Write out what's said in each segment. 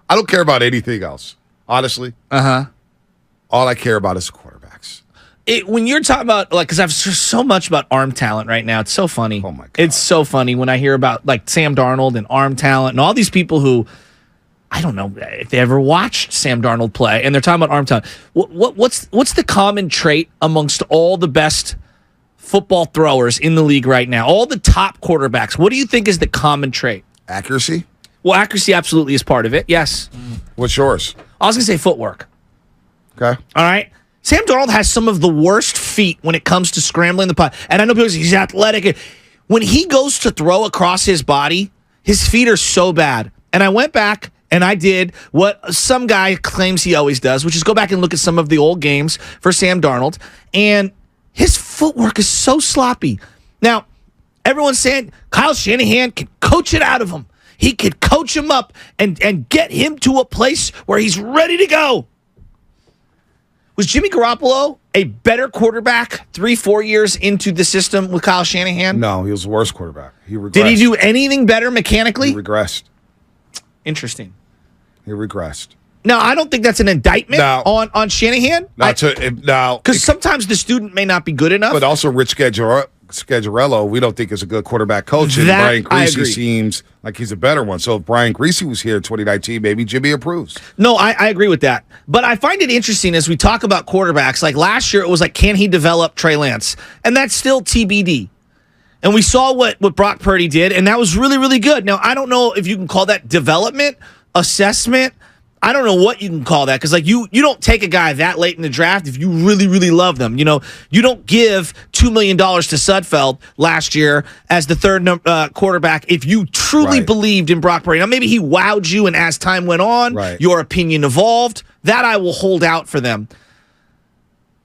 I don't care about anything else, honestly. All I care about is the quarterbacks. When you're talking about, like, because I've heard so much about arm talent right now, it's so funny. Oh, my God. It's so funny when I hear about, like, Sam Darnold and arm talent and all these people who, I don't know if they ever watched Sam Darnold play, and they're talking about arm talent. What's the common trait amongst all the best football throwers in the league right now? All the top quarterbacks. What do you think is the common trait? Accuracy? Well, accuracy absolutely is part of it, yes. What's yours? I was going to say footwork. Okay. All right? Sam Darnold has some of the worst feet when it comes to scrambling the puck. And I know people say he's athletic. When he goes to throw across his body, his feet are so bad. And I went back and I did what some guy claims he always does, which is go back and look at some of the old games for Sam Darnold. And his footwork is so sloppy. Now, everyone's saying Kyle Shanahan can coach it out of him. He could coach him up and get him to a place where he's ready to go. Was Jimmy Garoppolo a better quarterback 3-4 years into the system with Kyle Shanahan? No, he was the worst quarterback. He regressed. Did he do anything better mechanically? He regressed. Interesting. He regressed. No, I don't think that's an indictment on Shanahan. Because sometimes the student may not be good enough. But also Rich Scagliarello, we don't think is a good quarterback coach. And Brian Griese seems like he's a better one. So if Brian Griese was here in 2019, maybe Jimmy approves. No, I agree with that. But I find it interesting as we talk about quarterbacks. Like last year, it was like, can he develop Trey Lance? And that's still TBD. And we saw what Brock Purdy did, and that was really, really good. Now, I don't know if you can call that development, assessment. I don't know what you can call that, because like you don't take a guy that late in the draft if you really, really love them. You know, you don't give $2 million to Sudfeld last year as the third quarterback if you truly believed in Brock Purdy. Now, maybe he wowed you, and as time went on, your opinion evolved. That I will hold out for them.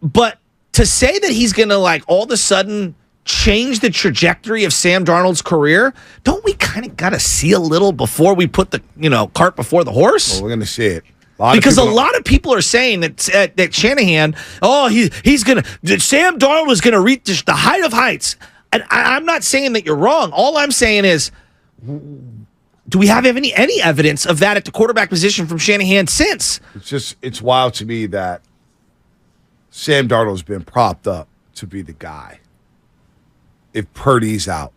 But to say that he's going to like all of a sudden change the trajectory of Sam Darnold's career, don't we kind of got to see a little before we put the cart before the horse? Well, we're going to see it. Because a lot of people are saying that Shanahan, he's going to, Sam Darnold is going to reach the height of heights. And I'm not saying that you're wrong. All I'm saying is, do we have any evidence of that at the quarterback position from Shanahan since? It's wild to me that Sam Darnold's been propped up to be the guy if Purdy's out,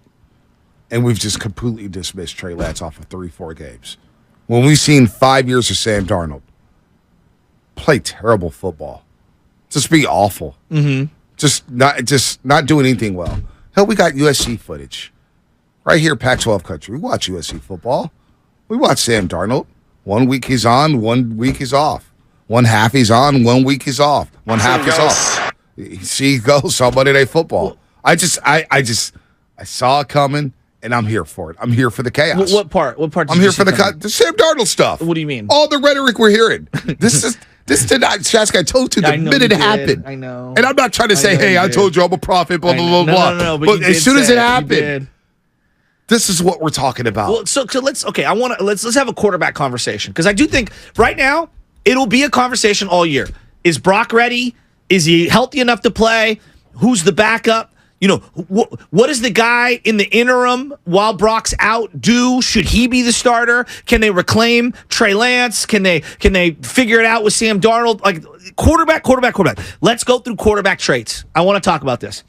and we've just completely dismissed Trey Lance off of 3-4 games. When we've seen 5 years of Sam Darnold play terrible football, just be awful, just not doing anything well. Hell, we got USC footage right here, Pac-12 country. We watch USC football. We watch Sam Darnold. 1 week he's on, 1 week he's off. 1 half he's on, 1 week he's off. 1 half he's off. See, he goes on Monday Night Football. I saw it coming, and I'm here for it. I'm here for the chaos. What part? I'm here for the Sam Darnold stuff. What do you mean? All the rhetoric we're hearing. This did not. Shaska, I told you the minute it happened. I know. And I'm not trying to say, hey, I told you I'm a prophet, blah, blah, blah, blah. No, but as soon as it happened, this is what we're talking about. Well, so let's have a quarterback conversation, because I do think right now it'll be a conversation all year. Is Brock ready? Is he healthy enough to play? Who's the backup? What does the guy in the interim while Brock's out do? Should he be the starter? Can they reclaim Trey Lance? Can they figure it out with Sam Darnold? Like quarterback. Let's go through quarterback traits. I want to talk about this.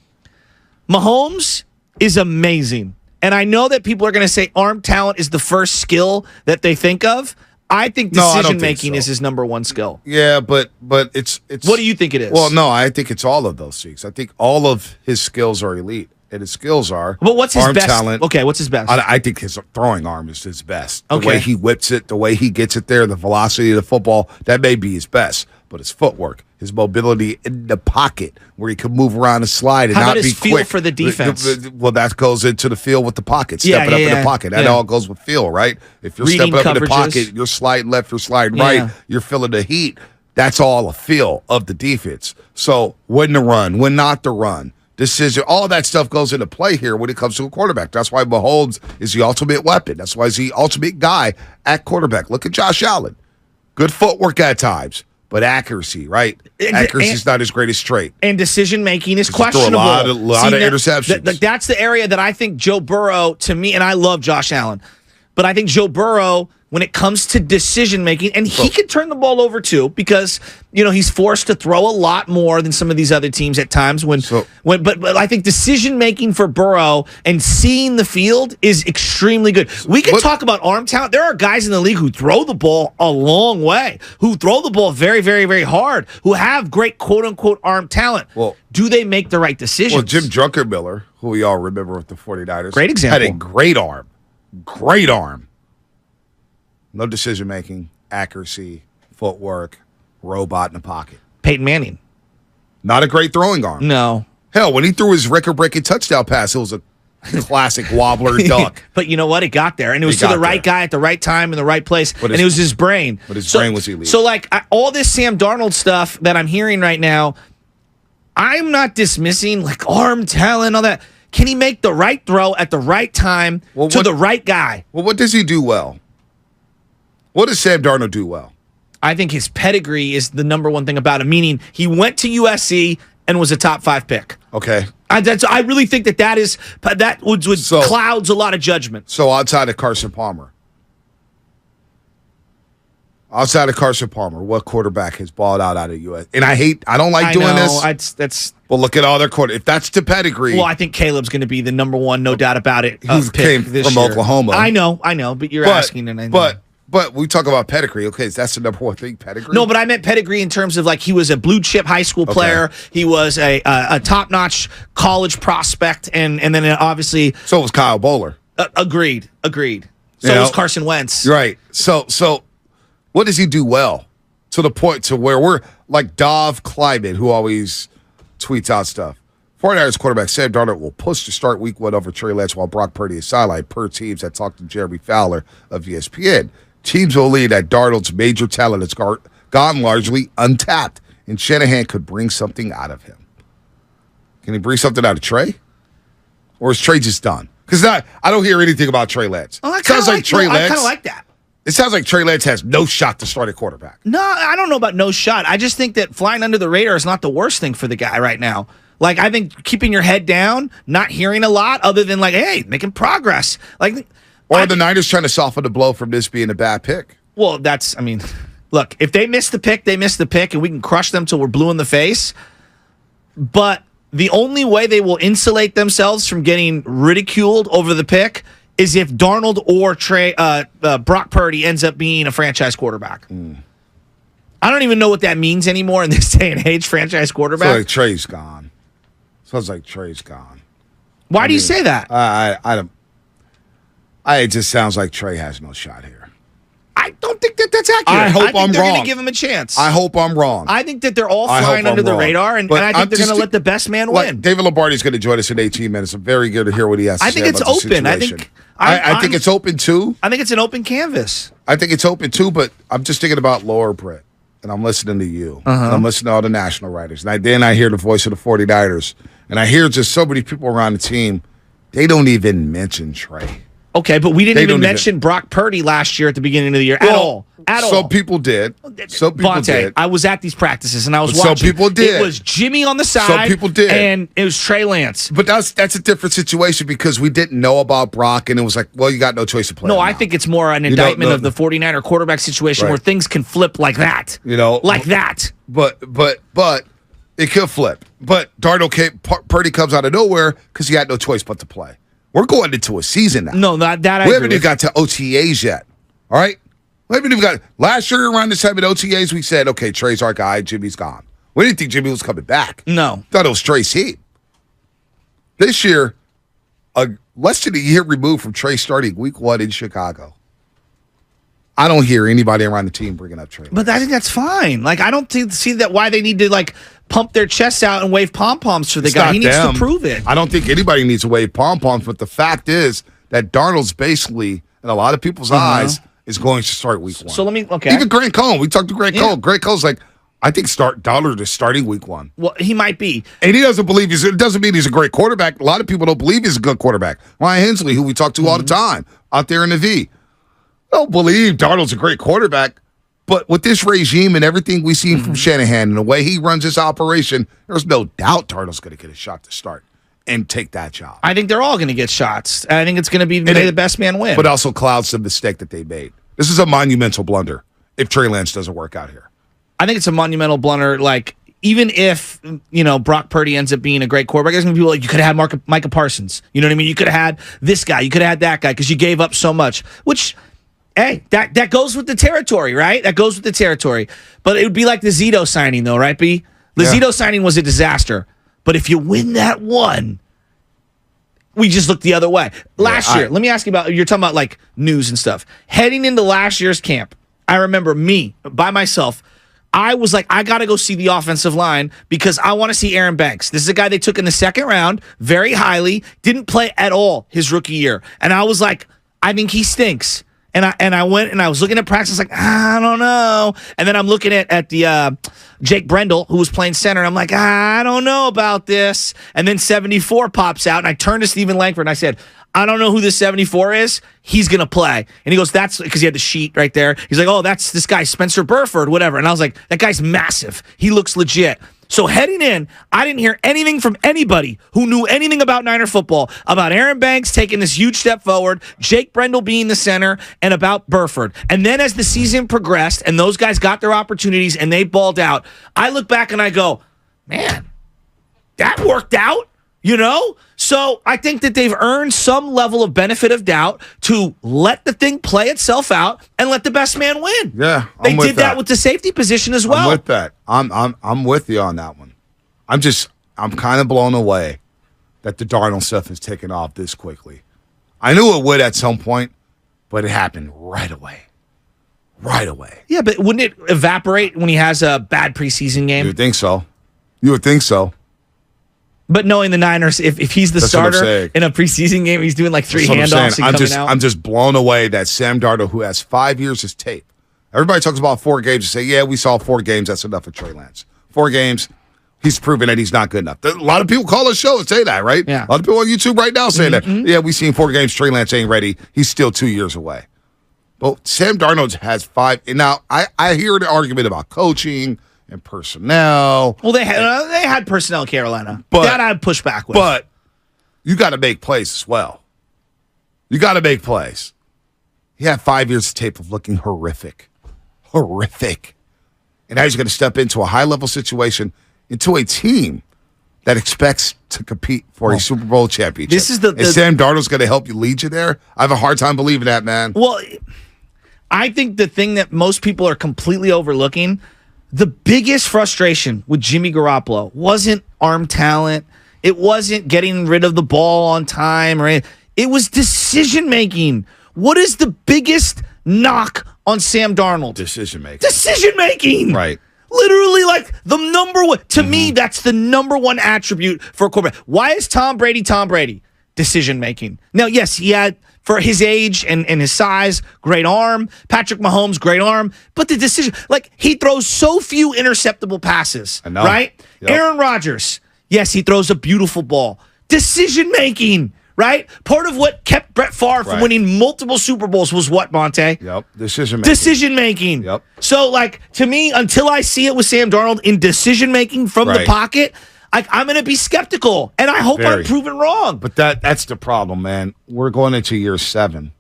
Mahomes is amazing. And I know that people are going to say arm talent is the first skill that they think of. I think decision-making is his number one skill. Yeah, but it's... What do you think it is? Well, no, I think it's all of those things. I think all of his skills are elite, and his skills are But what's his arm best? talent. Okay, what's his best? I think his throwing arm is his best. The Okay. way he whips it, the way he gets it there, the velocity of the football, that may be his best. But his footwork, his mobility in the pocket, where he can move around and slide and How not about be his feel quick. for the defense? Well, that goes into the feel with the pocket, stepping up in the pocket. That all goes with feel, right? If you're Reading stepping up in the coverages. pocket, you're sliding left, you're sliding right, you're feeling the heat. That's all a feel of the defense. So when to run, when not to run, decision, all that stuff goes into play here when it comes to a quarterback. That's why Mahomes is the ultimate weapon. That's why he's the ultimate guy at quarterback. Look at Josh Allen. Good footwork at times. But accuracy, right? Accuracy is not his greatest trait. And decision-making is Throw questionable. a lot of interceptions. That's the area that I think Joe Burrow, to me, and I love Josh Allen, but I think Joe Burrow when it comes to decision making, and he can turn the ball over too, because he's forced to throw a lot more than some of these other teams at times. But I think decision making for Burrow and seeing the field is extremely good. We can talk about arm talent. There are guys in the league who throw the ball a long way, who throw the ball very, very, very hard, who have great quote unquote arm talent. Well, do they make the right decisions? Well, Jim Druckenmiller, who we all remember with the 49ers, great example, had a great arm. Great arm. No decision-making, accuracy, footwork, robot in the pocket. Peyton Manning. Not a great throwing arm. No. Hell, when he threw his record-breaking touchdown pass, it was a classic wobbler duck. But you know what? It got there. And it was to the right guy at the right time in the right place. And it was his brain. But his brain was elite. So, all this Sam Darnold stuff that I'm hearing right now, I'm not dismissing, arm talent, all that. Can he make the right throw at the right time to the right guy? Well, what does he do well? What does Sam Darnold do well? I think his pedigree is the number one thing about him, meaning he went to USC and was a top 5 pick. Okay. I really think that would clouds a lot of judgment. So outside of Carson Palmer, what quarterback has balled out of US? And I don't like doing this. Well, look at all their quarterbacks. If that's the pedigree. Well, I think Caleb's going to be the number one, no doubt about it. Who came from Oklahoma. I know, but you're asking. And I know. But we talk about pedigree. Okay, that's the number one thing, pedigree? No, but I meant pedigree in terms of he was a blue chip high school player. Okay. He was a top-notch college prospect, and then obviously. So was Kyle Bowler. Agreed. So was Carson Wentz. Right. So what does he do well? To the point to where we're like Dov Kleiman, who always tweets out stuff. 49ers quarterback Sam Darnold will push to start week 1 over Trey Lance while Brock Purdy is sidelined, per teams that talked to Jeremy Fowler of ESPN. Teams believe that Darnold's major talent has gone largely untapped, and Shanahan could bring something out of him. Can he bring something out of Trey? Or is Trey just done? Because I don't hear anything about Trey Lance. Oh, I kind of like that. It sounds like Trey Lance has no shot to start a quarterback. No, I don't know about no shot. I just think that flying under the radar is not the worst thing for the guy right now. I think keeping your head down, not hearing a lot other than hey, making progress. Or the Niners trying to soften the blow from this being a bad pick. Well, look, if they miss the pick, they miss the pick, and we can crush them till we're blue in the face. But the only way they will insulate themselves from getting ridiculed over the pick is if Darnold or Brock Purdy ends up being a franchise quarterback. I don't even know what that means anymore in this day and age, franchise quarterback. So Trey's gone. Sounds like Trey's gone. Why do you say that? I don't. It just sounds like Trey has no shot here. I don't think that's accurate. I hope I'm they're wrong. Going to give him a chance. I hope I'm wrong. I think that they're all flying under the radar, and I think they're going to let the best man win. David Lombardi's going to join us in 18 minutes. I'm very good to hear what he has to say. I think it's open. I think it's open too. I think it's an open canvas. I think it's open too, but I'm just thinking about Laura Britt, and I'm listening to you, and I'm listening to all the national writers, and then I hear the voice of the 49ers, and I hear just so many people around the team. They don't even mention Trey. Okay, but we didn't even mention Brock Purdy last year at the beginning of the year at all. Some people did. Some people did. I was at these practices and I was watching. Some people did. It was Jimmy on the side. Some people did. And it was Trey Lance. But that's a different situation because we didn't know about Brock and it was like, well, you got no choice to play. No, I think it's more an indictment of the 49er quarterback situation where things can flip like that. Like that. But it could flip. But Purdy comes out of nowhere because he had no choice but to play. We're going into a season now. No, that I we haven't even got to OTAs yet. All right? We haven't even got. Last year around this time at OTAs, we said, okay, Trey's our guy, Jimmy's gone. We didn't think Jimmy was coming back. No. Thought it was Trey's heat. This year, less than a year removed from Trey starting week 1 in Chicago. I don't hear anybody around the team bringing up Trey. But I think that's fine. I don't see that why they need to pump their chests out and wave pom-poms for the guy. He needs to prove it. I don't think anybody needs to wave pom-poms, but the fact is that Darnold's basically, in a lot of people's eyes, is going to start week 1. So Even Grant Cohn. We talked to Grant Cohn. Grant Cohn's like, I think Darnold is starting week 1. Well, he might be. And he doesn't believe it doesn't mean he's a great quarterback. A lot of people don't believe he's a good quarterback. Ryan Hensley, who we talk to all the time out there in the V. Don't believe Darnold's a great quarterback. But with this regime and everything we've seen from Shanahan and the way he runs his operation, there's no doubt Darnold's going to get a shot to start and take that job. I think they're all going to get shots. I think it's going to be the best man win. But also clouds the mistake that they made. This is a monumental blunder if Trey Lance doesn't work out here. I think it's a monumental blunder. Like, even if, Brock Purdy ends up being a great quarterback, there's going to be people like, you could have had Micah Parsons. You know what I mean? You could have had this guy. You could have had that guy because you gave up so much, which, hey, that goes with the territory, right? That goes with the territory. But it would be like the Zito signing, though, right, B? The Zito signing was a disaster. But if you win that one, we just look the other way. Last year, let me ask you about, you're talking about like news and stuff. Heading into last year's camp, I remember me, by myself, I was like, I got to go see the offensive line because I want to see Aaron Banks. This is a guy they took in the second round very highly, didn't play at all his rookie year. And I was like, I think he stinks. And I went and I was looking at practice, like, I don't know. And then I'm looking at the Jake Brendel, who was playing center, and I'm like, I don't know about this. And then 74 pops out, and I turned to Stephen Langford and I said, I don't know who this 74 is. He's going to play. And he goes, that's because he had the sheet right there. He's like, oh, that's this guy, Spencer Burford, whatever. And I was like, that guy's massive. He looks legit. So heading in, I didn't hear anything from anybody who knew anything about Niner football, about Aaron Banks taking this huge step forward, Jake Brendel being the center, and about Burford. And then as the season progressed and those guys got their opportunities and they balled out, I look back and I go, man, that worked out, So I think that they've earned some level of benefit of doubt to let the thing play itself out and let the best man win. Yeah, they did that with the safety position as well. I'm with that. I'm with you on that one. I'm kind of blown away that the Darnold stuff has taken off this quickly. I knew it would at some point, but it happened right away. Right away. Yeah, but wouldn't it evaporate when he has a bad preseason game? You would think so. You would think so. But knowing the Niners, if he's the starter in a preseason game, he's doing like 3 handoffs and coming out. I'm just blown away that Sam Darnold, who has 5 years of tape. Everybody talks about 4 games and say, yeah, we saw 4 games. That's enough for Trey Lance. 4 games, he's proven that he's not good enough. A lot of people call the show and say that, right? Yeah. A lot of people on YouTube right now saying that. Yeah, we've seen 4 games. Trey Lance ain't ready. He's still 2 years away. But Sam Darnold has 5. And now I hear the argument about coaching and personnel. Well, they had personnel in Carolina. But that I'd push back with. But you got to make plays as well. You got to make plays. He had 5 years of tape of looking horrific. Horrific. And now he's going to step into a high-level situation, into a team that expects to compete for a Super Bowl championship. This is and Sam Darnold's going to help you lead you there? I have a hard time believing that, man. Well, I think the thing that most people are completely overlooking, the biggest frustration with Jimmy Garoppolo wasn't arm talent. It wasn't getting rid of the ball on time or anything. It was decision making. What is the biggest knock on Sam Darnold? Decision making. Decision making. Right. Literally, like the number one. To me, that's the number one attribute for a quarterback. Why is Tom Brady Tom Brady? Decision making. Now, yes, he had, for his age and his size, great arm. Patrick Mahomes, great arm. But the decision, like, he throws so few interceptable passes. I know. Right? Yep. Aaron Rodgers, yes, he throws a beautiful ball. Decision making. Right? Part of what kept Brett Favre from winning multiple Super Bowls was what, Monte? Yep. Decision making. Decision making. Yep. So, like, to me, until I see it with Sam Darnold in decision making from the pocket, I'm going to be skeptical. And I hope I'm proven wrong. But that's the problem, man. We're going into year 7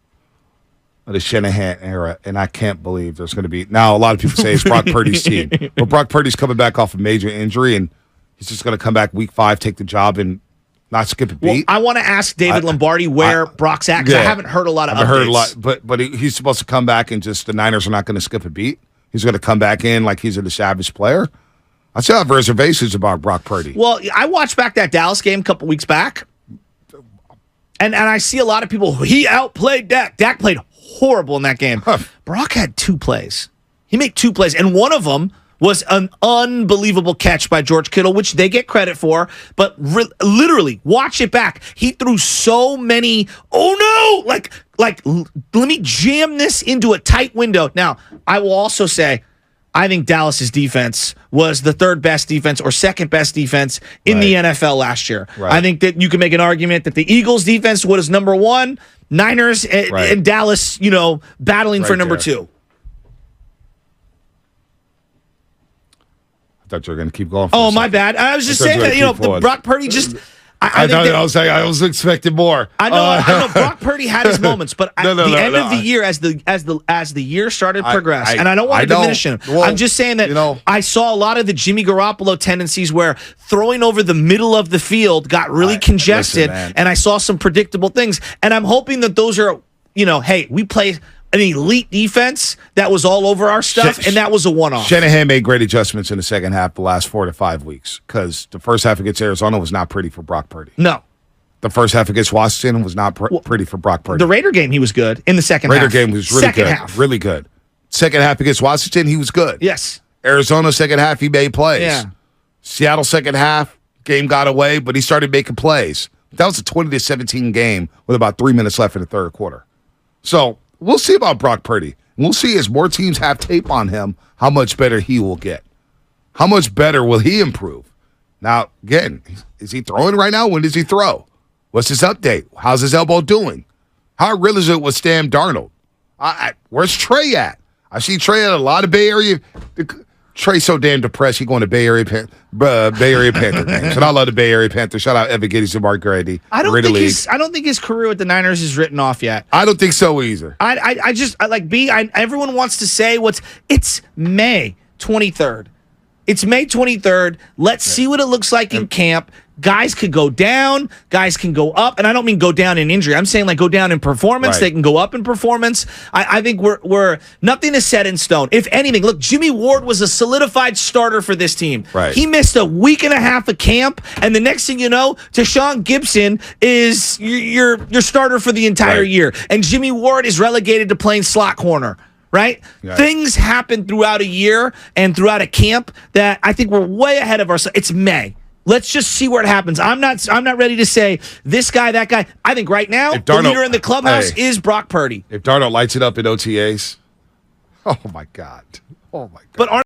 of the Shanahan era, and I can't believe there's going to be. Now, a lot of people say it's Brock Purdy's team. But Brock Purdy's coming back off a major injury, and he's just going to come back week 5, take the job, and not skip a beat. Well, I want to ask David Lombardi where Brock's at, because I haven't heard a lot of updates. Heard a lot, but he's supposed to come back and just the Niners are not going to skip a beat. He's going to come back in like he's a savage player. I still have reservations about Brock Purdy. Well, I watched back that Dallas game a couple weeks back, and I see a lot of people, he outplayed Dak. Dak played horrible in that game. Brock had 2 plays. He made 2 plays, and one of them was an unbelievable catch by George Kittle, which they get credit for, but literally, watch it back. He threw so many, like, let me jam this into a tight window. Now, I will also say, I think Dallas's defense was the 3rd best defense or 2nd best defense in the NFL last year. Right. I think that you can make an argument that the Eagles' defense was number 1, Niners and Dallas, battling for number 2. I thought you were going to keep going. My bad. I was just saying that, Brock Purdy just, I think that, I was expecting more. I know. Brock Purdy had his moments, but at the end of the year, as the year started to progress, and I don't want to diminish him. Well, I'm just saying that I saw a lot of the Jimmy Garoppolo tendencies where throwing over the middle of the field got really congested, and I saw some predictable things. And I'm hoping that those are, hey, we play an elite defense that was all over our stuff, and that was a one-off. Shanahan made great adjustments in the second half the last 4 to 5 weeks because the first half against Arizona was not pretty for Brock Purdy. No. The first half against Washington was not pretty for Brock Purdy. The Raider game, he was good in the second half. Raider game was really second good. Half. Really good. Second half against Washington, he was good. Yes. Arizona second half, he made plays. Yeah. Seattle second half, game got away, but he started making plays. That was a 20-17 game with about 3 minutes left in the third quarter. So we'll see about Brock Purdy. We'll see as more teams have tape on him how much better he will get. How much better will he improve? Now, again, is he throwing right now? When does he throw? What's his update? How's his elbow doing? How real is it with Sam Darnold? Where's Trey at? I see Trey at a lot of Bay Area. Trey's so damn depressed. He going to Bay Area Panther games, and I love the Bay Area Panthers. Shout out Evan Giddings and Mark Grady. I don't think his career with the Niners is written off yet. I don't think so either. Everyone wants to say it's May 23rd. It's May 23rd. Let's see what it looks like in camp. Guys could go down. Guys can go up. And I don't mean go down in injury. I'm saying go down in performance. Right. They can go up in performance. I think we're nothing is set in stone. If anything, look, Jimmy Ward was a solidified starter for this team. Right. He missed a week and a half of camp. And the next thing you know, Tashawn Gibson is your starter for the entire year. And Jimmy Ward is relegated to playing slot corner. Right? Things happen throughout a year and throughout a camp that I think we're way ahead of ourselves. It's May. Let's just see where it happens. I'm not ready to say this guy, that guy. I think right now the leader in the clubhouse is Brock Purdy. If Darnold lights it up in OTAs, oh my God. But